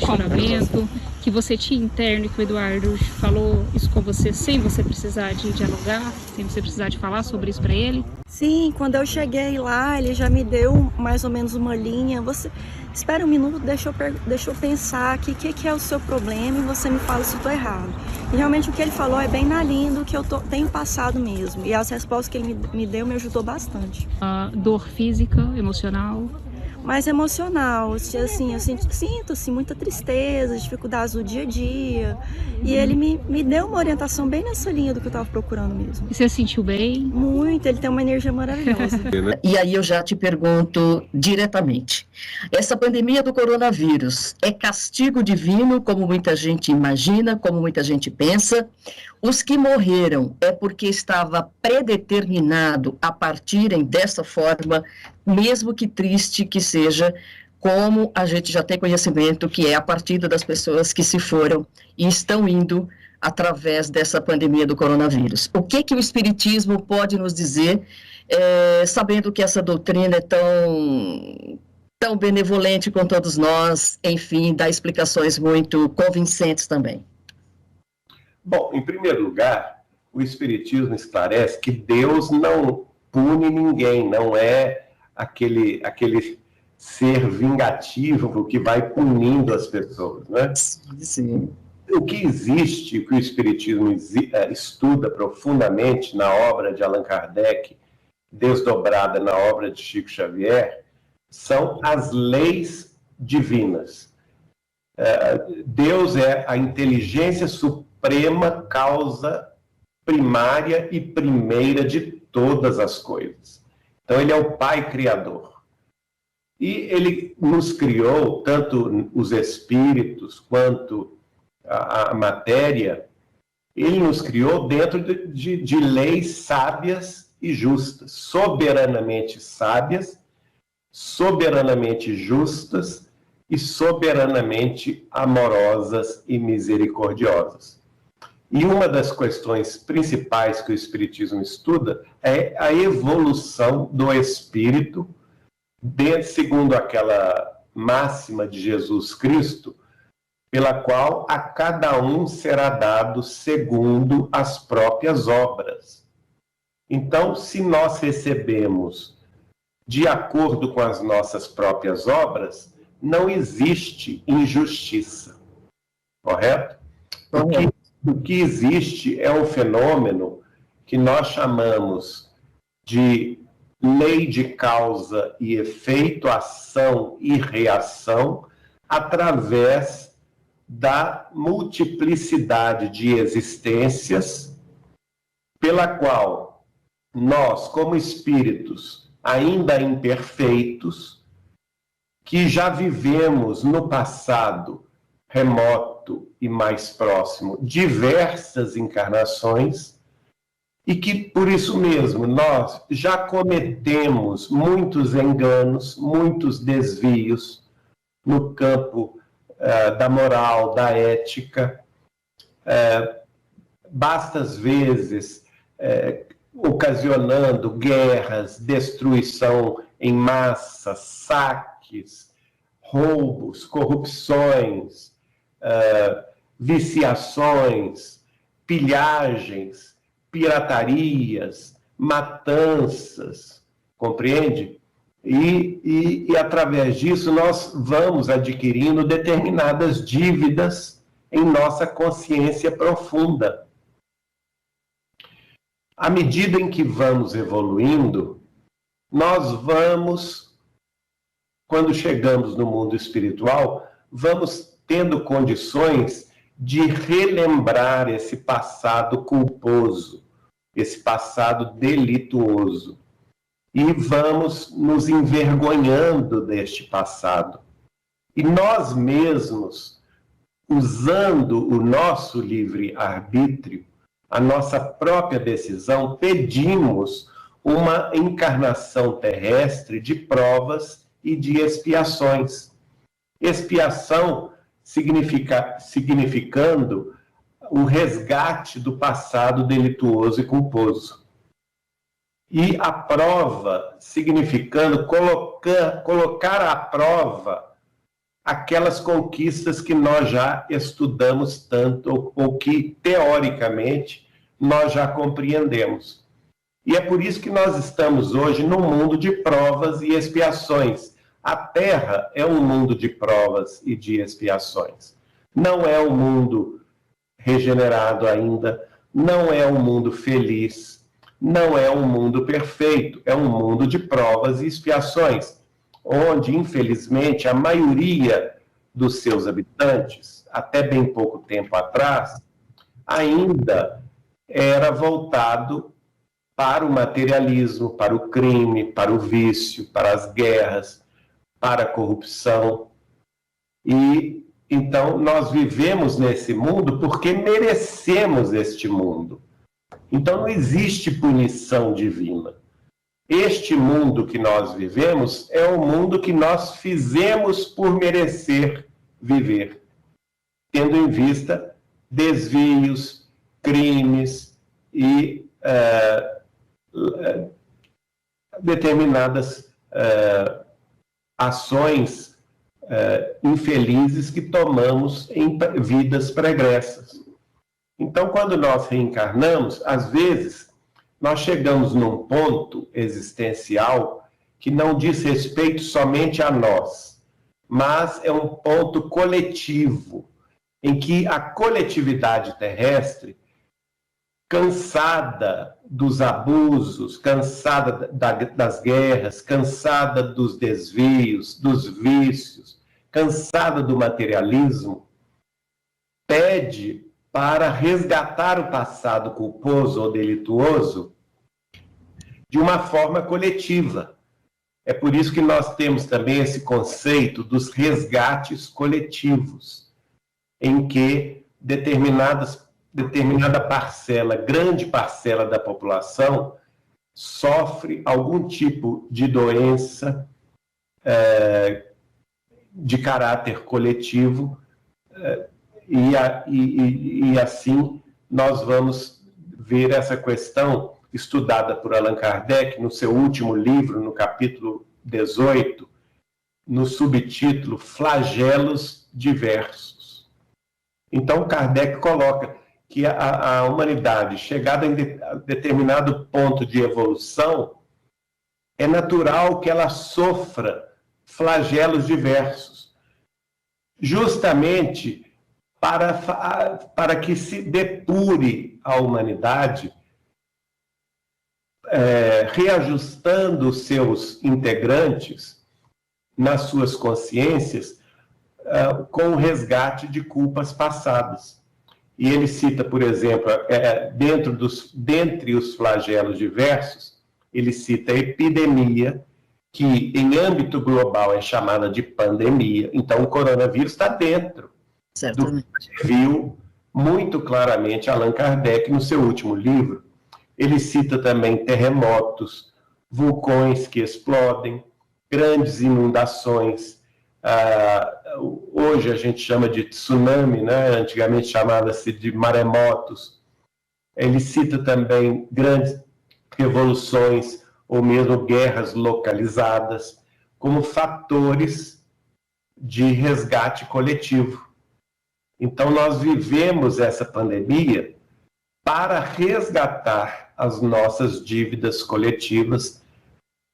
questionamento que você tinha interno e que o Eduardo falou isso com você sem você precisar de dialogar, sem você precisar de falar sobre isso para ele? Sim, quando eu cheguei lá, ele já me deu mais ou menos uma linha. Você espera um minuto, deixa eu pensar aqui o que é o seu problema e você me fala se eu estou errado. E realmente o que ele falou é bem na linha do que eu tenho passado mesmo. E as respostas que ele me deu me ajudou bastante. Dor física, emocional? Mais emocional, assim, eu sinto assim, muita tristeza, dificuldades do dia a dia. E ele me deu uma orientação bem nessa linha do que eu estava procurando mesmo. E você se sentiu bem? Muito, ele tem uma energia maravilhosa. E aí eu já te pergunto diretamente, essa pandemia do coronavírus é castigo divino, como muita gente imagina, como muita gente pensa? Os que morreram é porque estava predeterminado a partirem dessa forma, mesmo que triste que seja, como a gente já tem conhecimento que é a partida das pessoas que se foram e estão indo através dessa pandemia do coronavírus. O que o Espiritismo pode nos dizer, sabendo que essa doutrina é tão benevolente com todos nós, enfim, dá explicações muito convincentes também? Bom, em primeiro lugar, o Espiritismo esclarece que Deus não pune ninguém, não é aquele ser vingativo que vai punindo as pessoas, né? Sim. O que existe, o que o Espiritismo estuda profundamente na obra de Allan Kardec, desdobrada na obra de Chico Xavier, são as leis divinas. Deus é a inteligência suprema, causa primária e primeira de todas as coisas. Então, ele é o Pai Criador. E ele nos criou, tanto os espíritos quanto a matéria, ele nos criou dentro de leis sábias e justas, soberanamente sábias, soberanamente justas e soberanamente amorosas e misericordiosas. E uma das questões principais que o Espiritismo estuda é a evolução do espírito, segundo aquela máxima de Jesus Cristo, pela qual a cada um será dado segundo as próprias obras. Então, se nós recebemos de acordo com as nossas próprias obras, não existe injustiça, correto? O que existe é um fenômeno que nós chamamos de lei de causa e efeito, ação e reação, através da multiplicidade de existências, pela qual nós, como espíritos ainda imperfeitos, que já vivemos no passado remoto e mais próximo diversas encarnações, e que, por isso mesmo, nós já cometemos muitos enganos, muitos desvios no campo da moral, da ética, bastas vezes ocasionando guerras, destruição em massa, saques, roubos, corrupções, viciações, pilhagens, piratarias, matanças, compreende? E através disso nós vamos adquirindo determinadas dívidas em nossa consciência profunda. À medida em que vamos evoluindo, nós vamos, quando chegamos no mundo espiritual, vamos tendo condições de relembrar esse passado culposo, esse passado delituoso. E vamos nos envergonhando deste passado. E nós mesmos, usando o nosso livre-arbítrio, a nossa própria decisão, pedimos uma encarnação terrestre de provas e de expiações. Expiação significando o resgate do passado delituoso e culposo. E a prova significando colocar à prova aquelas conquistas que nós já estudamos tanto, ou que, teoricamente, nós já compreendemos. E é por isso que nós estamos hoje num mundo de provas e expiações. A Terra é um mundo de provas e de expiações. Não é um mundo regenerado ainda, não é um mundo feliz, não é um mundo perfeito, é um mundo de provas e expiações, onde, infelizmente, a maioria dos seus habitantes, até bem pouco tempo atrás, ainda era voltado para o materialismo, para o crime, para o vício, para as guerras, para a corrupção. E então nós vivemos nesse mundo porque merecemos este mundo. Então não existe punição divina. Este mundo que nós vivemos é o mundo que nós fizemos por merecer viver, tendo em vista desvios, crimes e determinadas ações infelizes que tomamos em vidas pregressas. Então, quando nós reencarnamos, às vezes, nós chegamos num ponto existencial que não diz respeito somente a nós, mas é um ponto coletivo, em que a coletividade terrestre, cansada dos abusos, cansada das guerras, cansada dos desvios, dos vícios, cansada do materialismo, pede para resgatar o passado culposo ou delituoso de uma forma coletiva. É por isso que nós temos também esse conceito dos resgates coletivos, em que determinada parcela, grande parcela da população, sofre algum tipo de doença de caráter coletivo, e assim nós vamos ver essa questão estudada por Allan Kardec no seu último livro, no capítulo 18, no subtítulo Flagelos Diversos. Então Kardec coloca que a humanidade, chegada em determinado ponto de evolução, é natural que ela sofra flagelos diversos, justamente para que se depure a humanidade, reajustando os seus integrantes nas suas consciências com o resgate de culpas passadas. E ele cita, por exemplo, dentre os flagelos diversos, ele cita a epidemia, que em âmbito global é chamada de pandemia. Então, o coronavírus está dentro Certamente. do que viu muito claramente Allan Kardec no seu último livro. Ele cita também terremotos, vulcões que explodem, grandes inundações. Hoje a gente chama de tsunami, né? Antigamente chamava-se de maremotos. Ele cita também grandes revoluções ou mesmo guerras localizadas como fatores de resgate coletivo. Então nós vivemos essa pandemia para resgatar as nossas dívidas coletivas,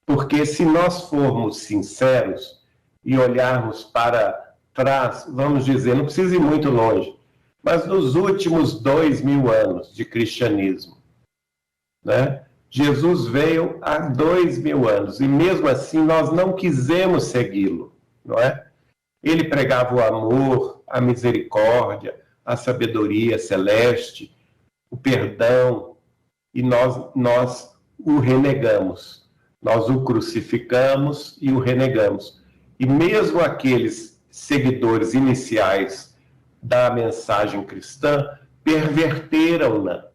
porque se nós formos sinceros e olharmos para trás, vamos dizer, não precisa ir muito longe, mas nos últimos 2000 anos de cristianismo, né? Jesus veio há 2000 anos e mesmo assim nós não quisemos segui-lo, não é? Ele pregava o amor, a misericórdia, a sabedoria celeste, o perdão, e nós o renegamos, nós o crucificamos e o renegamos. E mesmo aqueles seguidores iniciais da mensagem cristã perverteram-na,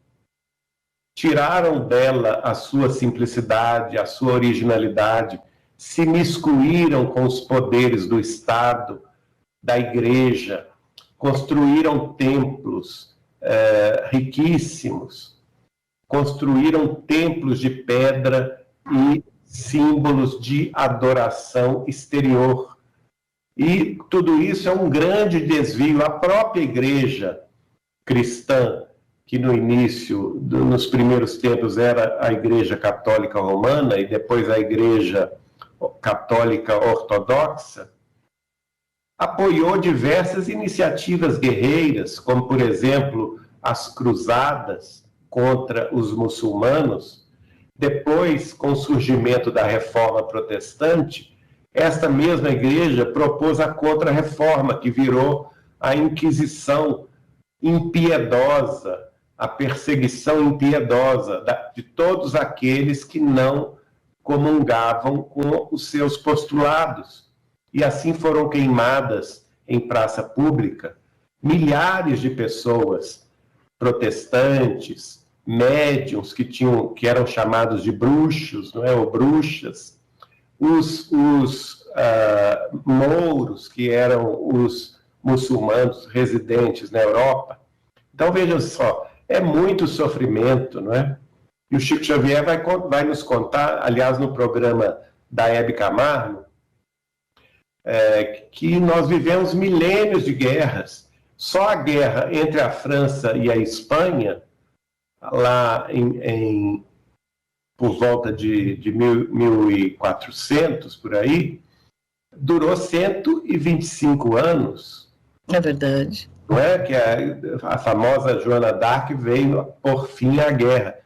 tiraram dela a sua simplicidade, a sua originalidade, se miscuíram com os poderes do Estado, da Igreja, construíram templos riquíssimos, construíram templos de pedra e símbolos de adoração exterior, E tudo isso é um grande desvio. A própria igreja cristã, que no início, nos primeiros tempos, era a Igreja Católica Romana e depois a Igreja Católica Ortodoxa, apoiou diversas iniciativas guerreiras, como, por exemplo, as cruzadas contra os muçulmanos. Depois, com o surgimento da Reforma Protestante, esta mesma igreja propôs a Contra-Reforma, que virou a Inquisição impiedosa, a perseguição impiedosa de todos aqueles que não comungavam com os seus postulados. E assim foram queimadas em praça pública milhares de pessoas, protestantes, médiuns que eram chamados de bruxos, não é, ou bruxas, os mouros, que eram os muçulmanos residentes na Europa. Então, veja só, é muito sofrimento, não é? E o Chico Xavier vai nos contar, aliás, no programa da Hebe Camargo, que nós vivemos milênios de guerras. Só a guerra entre a França e a Espanha, lá por volta de 1400, por aí, durou 125 anos. É verdade. Não é? Que a famosa Joana d'Arc veio por fim à guerra.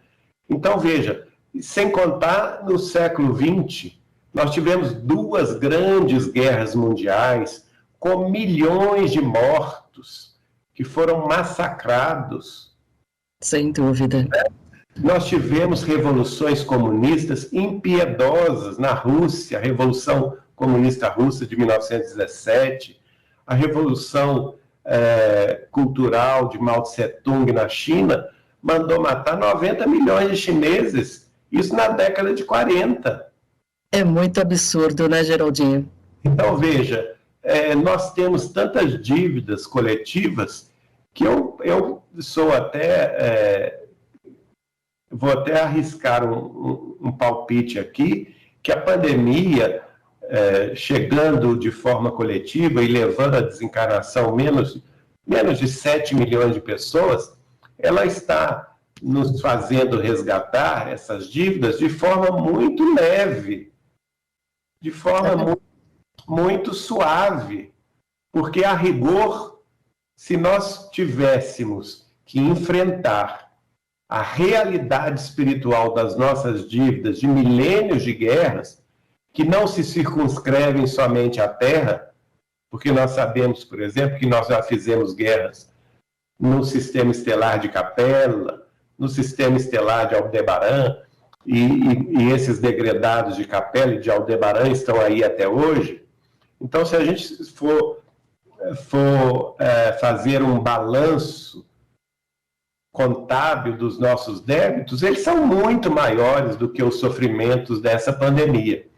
Então, veja, sem contar no século XX, nós tivemos 2 grandes guerras mundiais com milhões de mortos que foram massacrados. Sem dúvida. Nós tivemos revoluções comunistas impiedosas na Rússia, a Revolução Comunista Russa de 1917, a Revolução Cultural de Mao Tse-tung na China, mandou matar 90 milhões de chineses, isso na década de 40. É muito absurdo, né, Geraldinho? Então, veja, nós temos tantas dívidas coletivas que eu sou vou até arriscar um palpite aqui, que a pandemia, chegando de forma coletiva e levando à desencarnação menos de 7 milhões de pessoas, ela está nos fazendo resgatar essas dívidas de forma muito leve, de forma muito suave, porque, a rigor, se nós tivéssemos que enfrentar a realidade espiritual das nossas dívidas de milênios de guerras, que não se circunscrevem somente à Terra, porque nós sabemos, por exemplo, que nós já fizemos guerras no sistema estelar de Capella, no sistema estelar de Aldebaran, e esses degredados de Capella e de Aldebaran estão aí até hoje. Então, se a gente for fazer um balanço contábil dos nossos débitos, eles são muito maiores do que os sofrimentos dessa pandemia.